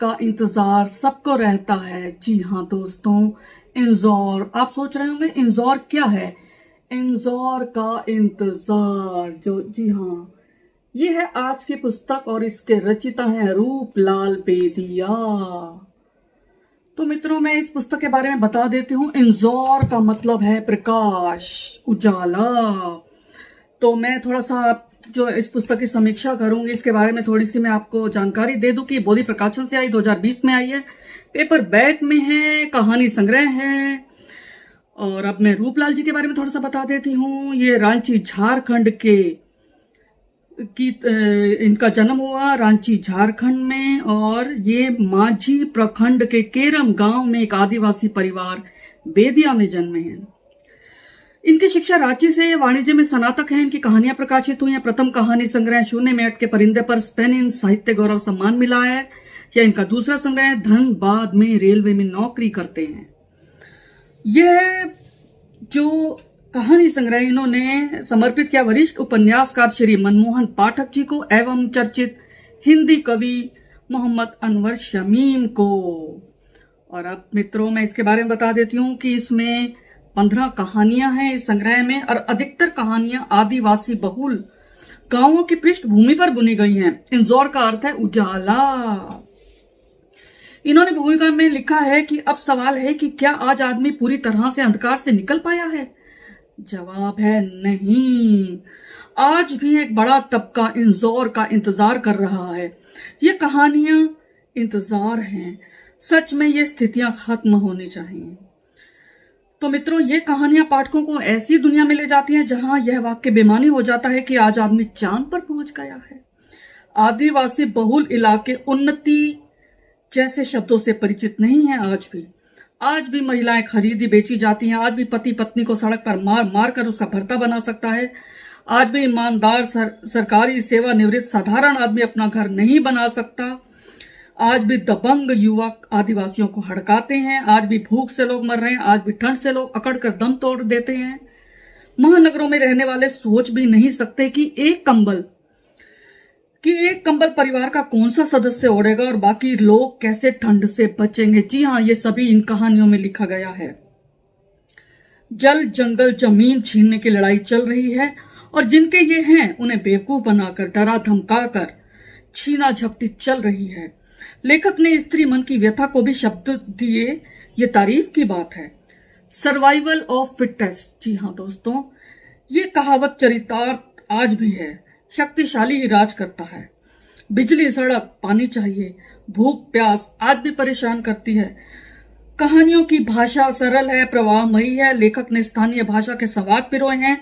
का इंतजार सबको रहता है। जी हाँ दोस्तों, इंदौर। आप सोच रहे होंगे इंदौर क्या है? इंदौर का इंतजार जो, जी हाँ, ये है आज की पुस्तक और इसके रचिता हैं रूपलाल बेदिया। तो मित्रों, मैं इस पुस्तक के बारे में बता देती हूँ। इंदौर का मतलब है प्रकाश, उजाला। तो मैं थोड़ा सा जो इस पुस्तक की समीक्षा करूंगी, इसके बारे में थोड़ी सी मैं आपको जानकारी दे दूं कि बोधि प्रकाशन से आई, 2020 में आई है, पेपर बैक में है, कहानी संग्रह है। और अब मैं रूपलाल जी के बारे में थोड़ा सा बता देती हूँ। ये रांची झारखंड के इनका जन्म हुआ रांची झारखंड में, और ये माझी प्रखंड के केरम गांव में एक आदिवासी परिवार बेदिया में जन्मे हैं। इनकी शिक्षा रांची से, वाणिज्य में स्नातक है। इनकी कहानियां प्रकाशित हुई हैं। प्रथम कहानी संग्रह शून्य में अटके परिंदे पर स्पेनिन साहित्य गौरव सम्मान मिला है। यह इनका दूसरा संग्रह। धनबाद में रेलवे में नौकरी करते हैं। यह जो कहानी संग्रह इन्होंने समर्पित किया वरिष्ठ उपन्यासकार श्री मनमोहन पाठक जी को एवं चर्चित हिंदी कवि मोहम्मद अनवर शमीम को। और अब मित्रों, मैं इसके बारे में बता देती हूँ कि इसमें 15 कहानियां हैं इस संग्रह में, और अधिकतर कहानियां आदिवासी बहुल गांवों की पृष्ठभूमि पर बुनी गई हैं। इंदौर का अर्थ है उजाला। इन्होंने भूमिका में लिखा है कि अब सवाल है कि क्या आज आदमी पूरी तरह से अंधकार से निकल पाया है? जवाब है नहीं। आज भी एक बड़ा तबका इंदौर का इंतजार कर रहा है। ये कहानियां इंतजार हैं। सच में ये स्थितियां खत्म होनी चाहिए। तो मित्रों, ये कहानियां पाठकों को ऐसी दुनिया में ले जाती हैं जहां यह वाक्य बेमानी हो जाता है कि आज आदमी चांद पर पहुंच गया है। आदिवासी बहुल इलाके उन्नति जैसे शब्दों से परिचित नहीं है। आज भी महिलाएं खरीदी बेची जाती हैं। आज भी पति पत्नी को सड़क पर मार कर उसका भर्ता बना सकता है। आज भी ईमानदार सरकारी सेवा निवृत्त साधारण आदमी अपना घर नहीं बना सकता। आज भी दबंग युवक आदिवासियों को हड़काते हैं। आज भी भूख से लोग मर रहे हैं। आज भी ठंड से लोग अकड़ कर दम तोड़ देते हैं। महानगरों में रहने वाले सोच भी नहीं सकते कि एक कंबल परिवार का कौन सा सदस्य ओढ़ेगा और बाकी लोग कैसे ठंड से बचेंगे। जी हाँ, ये सभी इन कहानियों में लिखा गया है। जल जंगल जमीन छीनने की लड़ाई चल रही है, और जिनके ये हैं उन्हें बेवकूफ बनाकर, डरा धमकाकर छीना झपटी चल रही है। लेखक ने स्त्री मन की व्यथा को भी शब्द दिए। ये तारीफ की बात है। Survival of fittest. जी हाँ दोस्तों, ये कहावत चरितार्थ आज भी है। शक्तिशाली ही राज करता है। बिजली, सड़क, पानी चाहिए। भूख प्यास आज भी परेशान करती है। कहानियों की भाषा सरल है, प्रवाहमयी है। लेखक ने स्थानीय भाषा के संवाद पिरोए हैं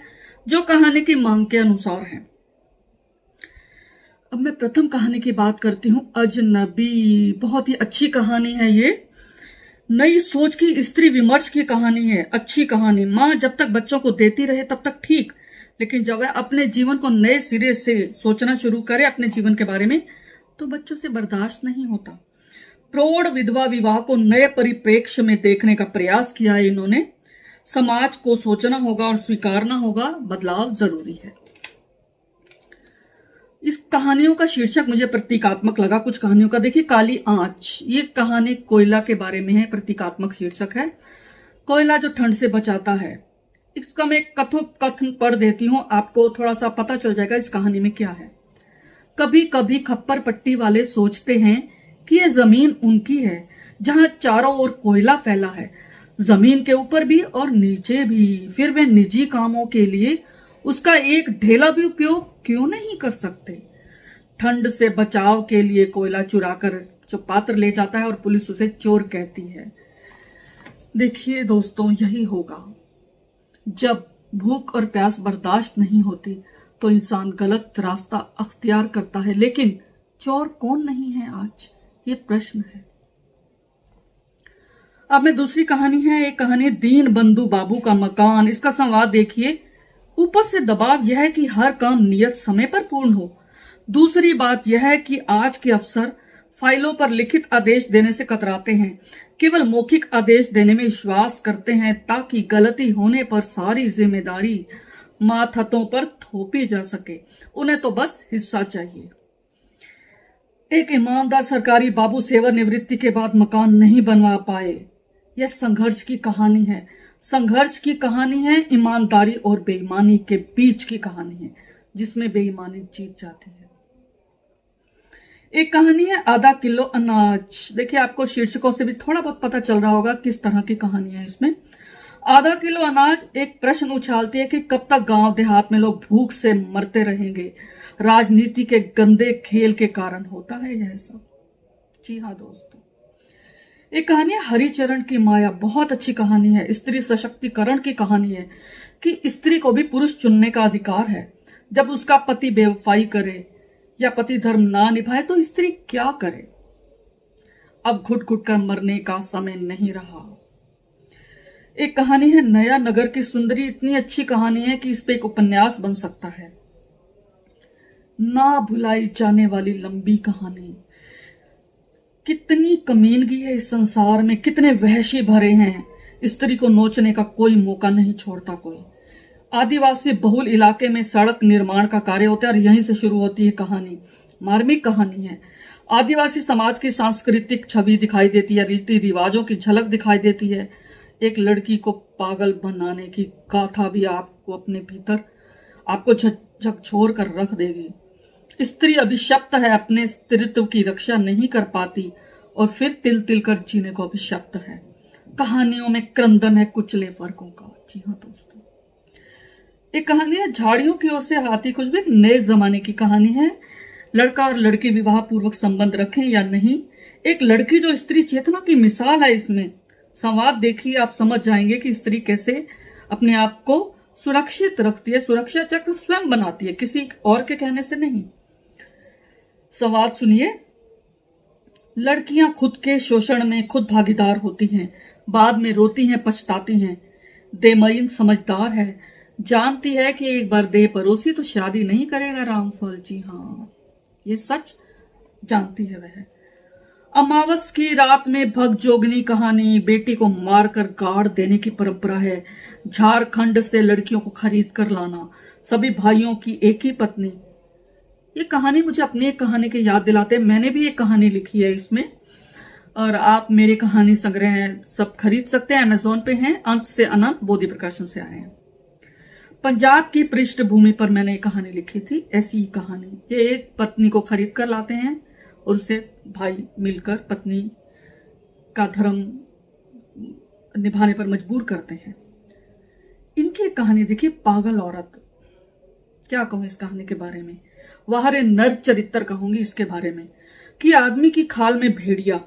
जो कहानी की मांग के अनुसार हैं। अब मैं प्रथम कहानी की बात करती हूँ, अजनबी। बहुत ही अच्छी कहानी है ये। नई सोच की स्त्री विमर्श की कहानी है। अच्छी कहानी। माँ जब तक बच्चों को देती रहे तब तक ठीक, लेकिन जब वह अपने जीवन को नए सिरे से सोचना शुरू करे, अपने जीवन के बारे में, तो बच्चों से बर्दाश्त नहीं होता। प्रौढ़ विधवा विवाह को नए परिप्रेक्ष्य में देखने का प्रयास किया है इन्होंने। समाज को सोचना होगा और स्वीकारना होगा, बदलाव जरूरी है। इस कहानियों का शीर्षक मुझे प्रतीकात्मक लगा। कुछ कहानियों का देखिए, काली आंच। ये कहानी कोयला के बारे में है। प्रतीकात्मक शीर्षक है। कोयला जो ठंड से बचाता है। इसका मैं कथन पढ़ देती हूँ, आपको थोड़ा सा पता चल जाएगा इस कहानी में क्या है। कभी कभी खप्पर पट्टी वाले सोचते हैं कि यह जमीन उनकी है, जहां चारों ओर कोयला फैला है, जमीन के ऊपर भी और नीचे भी। फिर वे निजी कामों के लिए उसका एक ढेला भी उपयोग क्यों नहीं कर सकते? ठंड से बचाव के लिए कोयला चुराकर जो पात्र ले जाता है और पुलिस उसे चोर कहती है। देखिए दोस्तों, यही होगा। जब भूख और प्यास बर्दाश्त नहीं होती तो इंसान गलत रास्ता अख्तियार करता है। लेकिन चोर कौन नहीं है आज? ये प्रश्न है। अब मैं दूसरी कहानी है, एक कहानी दीन बंधु बाबू का मकान। इसका संवाद देखिए। ऊपर से दबाव यह है कि हर काम नियत समय पर पूर्ण हो। दूसरी बात यह है कि आज के अफसर फाइलों पर लिखित आदेश देने से कतराते हैं, केवल मौखिक आदेश देने में विश्वास करते हैं ताकि गलती होने पर सारी जिम्मेदारी माथतों पर थोपी जा सके। उन्हें तो बस हिस्सा चाहिए। एक ईमानदार सरकारी बाबू सेवानिवृत्ति के बाद मकान नहीं बनवा पाए। यह संघर्ष की कहानी है। संघर्ष की कहानी है, ईमानदारी और बेईमानी के बीच की कहानी है, जिसमें बेईमानी जीत जाती है। एक कहानी है आधा किलो अनाज। देखिए, आपको शीर्षकों से भी थोड़ा बहुत पता चल रहा होगा किस तरह की कहानी है इसमें। आधा किलो अनाज एक प्रश्न उछालती है कि कब तक गांव देहात में लोग भूख से मरते रहेंगे। राजनीति के गंदे खेल के कारण होता है यह सब। जी हाँ दोस्तों, एक कहानी है हरिचरण की माया। बहुत अच्छी कहानी है, स्त्री सशक्तिकरण की कहानी है कि स्त्री को भी पुरुष चुनने का अधिकार है। जब उसका पति बेवफाई करे या पति धर्म ना निभाए तो स्त्री क्या करे। अब घुट घुट कर मरने का समय नहीं रहा। एक कहानी है नया नगर की सुंदरी। इतनी अच्छी कहानी है कि इस पे एक उपन्यास बन सकता है। ना भुलाई जाने वाली लंबी कहानी। कितनी कमीनगी है इस संसार में, कितने वहशी भरे हैं। स्त्री को नोचने का कोई मौका नहीं छोड़ता कोई। आदिवासी बहुल इलाके में सड़क निर्माण का कार्य होता है और यहीं से शुरू होती है कहानी। मार्मिक कहानी है। आदिवासी समाज की सांस्कृतिक छवि दिखाई देती है, रीति रिवाजों की झलक दिखाई देती है। एक लड़की को पागल बनाने की गाथा भी आपको अपने भीतर आपको झकझोर कर रख देगी। स्त्री अभिशप्त है, अपने स्त्रीत्व की रक्षा नहीं कर पाती और फिर तिल तिल कर जीने को अभिशप्त है। कहानियों में क्रंदन है कुचले वर्गों का। जी हाँ दोस्तों, एक कहानी है झाड़ियों की ओर से हाथी खुशबू। एक नए जमाने की कहानी है। लड़का और लड़की विवाह पूर्वक संबंध रखें या नहीं। एक लड़की जो स्त्री चेतना की मिसाल है। इसमें संवाद देखिए, आप समझ जाएंगे कि स्त्री कैसे अपने आप को सुरक्षित रखती है। सुरक्षा चक्र स्वयं बनाती है, किसी और के कहने से नहीं। संवाद सुनिए। लड़कियां खुद के शोषण में खुद भागीदार होती हैं, बाद में रोती हैं, पछताती हैं। देमयीन समझदार है, जानती है कि एक बार देह परोसी तो शादी नहीं करेगा रामफल। जी हाँ, ये सच जानती है वह। अमावस की रात में भग जोगनी कहानी। बेटी को मारकर गाड़ देने की परंपरा है। झारखंड से लड़कियों को खरीद कर लाना, सभी भाइयों की एक ही पत्नी। ये कहानी मुझे अपनी एक कहानी की याद दिलाते हैं। मैंने भी एक कहानी लिखी है इसमें, और आप मेरे कहानी संग्रह सब खरीद सकते हैं, अमेजोन पे हैं। अंत से अनंत बोधि प्रकाशन से आए हैं। पंजाब की पृष्ठभूमि पर मैंने एक कहानी लिखी थी, ऐसी ही कहानी। ये एक पत्नी को खरीद कर लाते हैं और उसे भाई मिलकर पत्नी का धर्म निभाने पर मजबूर करते हैं। इनकी एक कहानी देखिए, पागल औरत। क्या कहूं इस कहानी के बारे में, वाहरे नर चरित्र कहूंगी इसके बारे में कि आदमी की खाल में भेड़िया।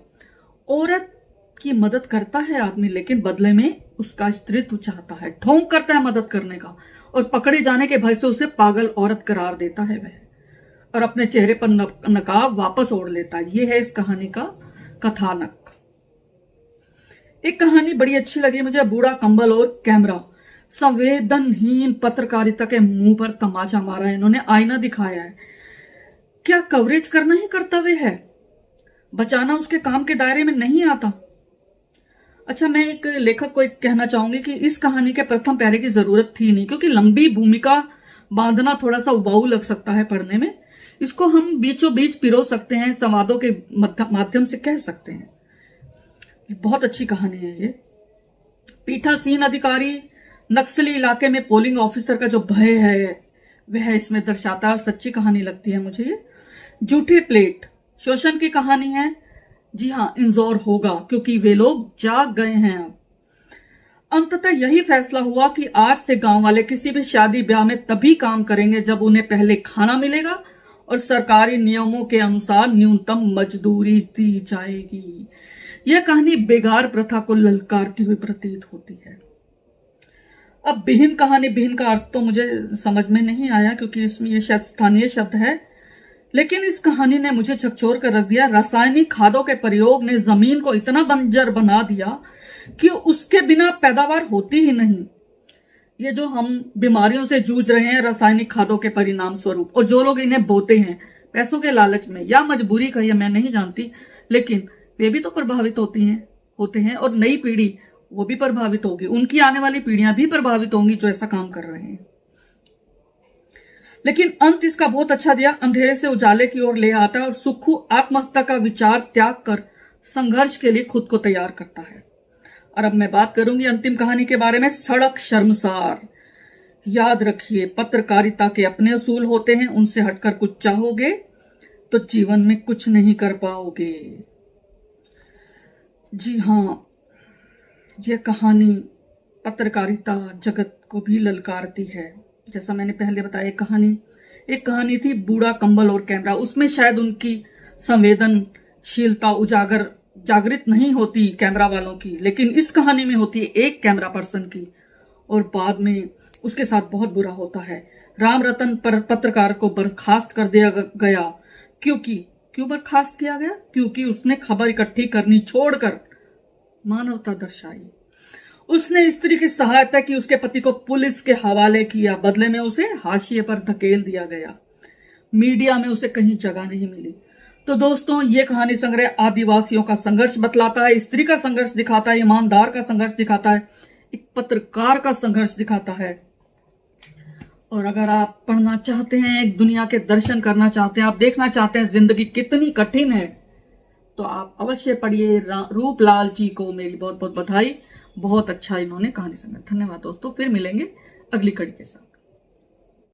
औरत की मदद करता है आदमी, लेकिन बदले में उसका स्त्रीत्व चाहता है, ढोंग करता है मदद करने का, और पकड़े जाने के भय से उसे पागल औरत करार देता है वह, और अपने चेहरे पर नकाब वापस ओढ़ लेता है। ये है इस कहानी का कथानक। एक कहानी बड़ी अच्छी लगी मुझे, बूढ़ा कंबल और कैमरा। संवेदनहीन पत्रकारिता के मुंह पर तमाचा मारा है इन्होंने, आईना दिखाया है। क्या कवरेज करना ही कर्तव्य है? बचाना उसके काम के दायरे में नहीं आता। अच्छा, मैं एक लेखक को एक कहना चाहूंगी कि इस कहानी के प्रथम पैरे की जरूरत थी नहीं, क्योंकि लंबी भूमिका बांधना थोड़ा सा उबाऊ लग सकता है पढ़ने में। इसको हम बीचों बीच पिरो सकते हैं, संवादों के माध्यम से कह सकते हैं। बहुत अच्छी कहानी है ये। पीठासीन अधिकारी, नक्सली इलाके में पोलिंग ऑफिसर का जो भय है वह इसमें दर्शाता है, और सच्ची कहानी लगती है मुझे ये। जूठे प्लेट, शोषण की कहानी है। जी हाँ, इंजोर होगा क्योंकि वे लोग जाग गए हैं अब। अंततः यही फैसला हुआ कि आज से गांव वाले किसी भी शादी ब्याह में तभी काम करेंगे जब उन्हें पहले खाना मिलेगा और सरकारी नियमों के अनुसार न्यूनतम मजदूरी दी जाएगी। यह कहानी बेगार प्रथा को ललकारती हुई प्रतीत होती है। अब बिहीन कहानी, बिहीन का अर्थ तो मुझे समझ में नहीं आया क्योंकि इसमें यह शब्द स्थानीय शब्द है, लेकिन इस कहानी ने मुझे झकझोर कर रख दिया। रासायनिक खादों के प्रयोग ने जमीन को इतना बंजर बना दिया कि उसके बिना पैदावार होती ही नहीं। ये जो हम बीमारियों से जूझ रहे हैं रासायनिक खादों के परिणाम स्वरूप, और जो लोग इन्हें बोते हैं पैसों के लालच में या मजबूरी कहिए, मैं नहीं जानती, लेकिन वे भी तो प्रभावित होते हैं, और नई पीढ़ी वो भी प्रभावित होगी, उनकी आने वाली पीढ़ियां भी प्रभावित होंगी जो ऐसा काम कर रहे हैं। लेकिन अंत इसका बहुत अच्छा दिया, अंधेरे से उजाले की ओर ले आता है और सुक्खू आत्महत्या का विचार त्याग कर संघर्ष के लिए खुद को तैयार करता है। और अब मैं बात करूंगी अंतिम कहानी के बारे में, सड़क शर्मसार। याद रखिए, पत्रकारिता के अपने असूल होते हैं, उनसे हटकर कुछ चाहोगे तो जीवन में कुछ नहीं कर पाओगे। जी हाँ, यह कहानी पत्रकारिता जगत को भी ललकारती है। जैसा मैंने पहले बताया, एक कहानी थी बूढ़ा कंबल और कैमरा। उसमें शायद उनकी संवेदनशीलता जागृत नहीं होती कैमरा वालों की, लेकिन इस कहानी में होती है एक कैमरा पर्सन की, और बाद में उसके साथ बहुत बुरा होता है। राम रतन पत्रकार को बर्खास्त कर दिया गया। क्यों बर्खास्त किया गया? क्योंकि उसने खबर इकट्ठी करनी छोड़कर मानवता दर्शाई। उसने स्त्री की सहायता की, उसके पति को पुलिस के हवाले किया, बदले में उसे हाशिए पर धकेल दिया गया। मीडिया में उसे कहीं जगह नहीं मिली। तो दोस्तों, ये कहानी संग्रह आदिवासियों का संघर्ष बतलाता है, स्त्री का संघर्ष दिखाता है, ईमानदार का संघर्ष दिखाता है, एक पत्रकार का संघर्ष दिखाता है। और अगर आप पढ़ना चाहते हैं, एक दुनिया के दर्शन करना चाहते हैं, आप देखना चाहते हैं जिंदगी कितनी कठिन है, तो आप अवश्य पढ़िए। रूपलाल जी को मेरी बहुत बहुत बधाई, बहुत अच्छा इन्होंने कहानी संग्रह। धन्यवाद दोस्तों, फिर मिलेंगे अगली कड़ी के साथ।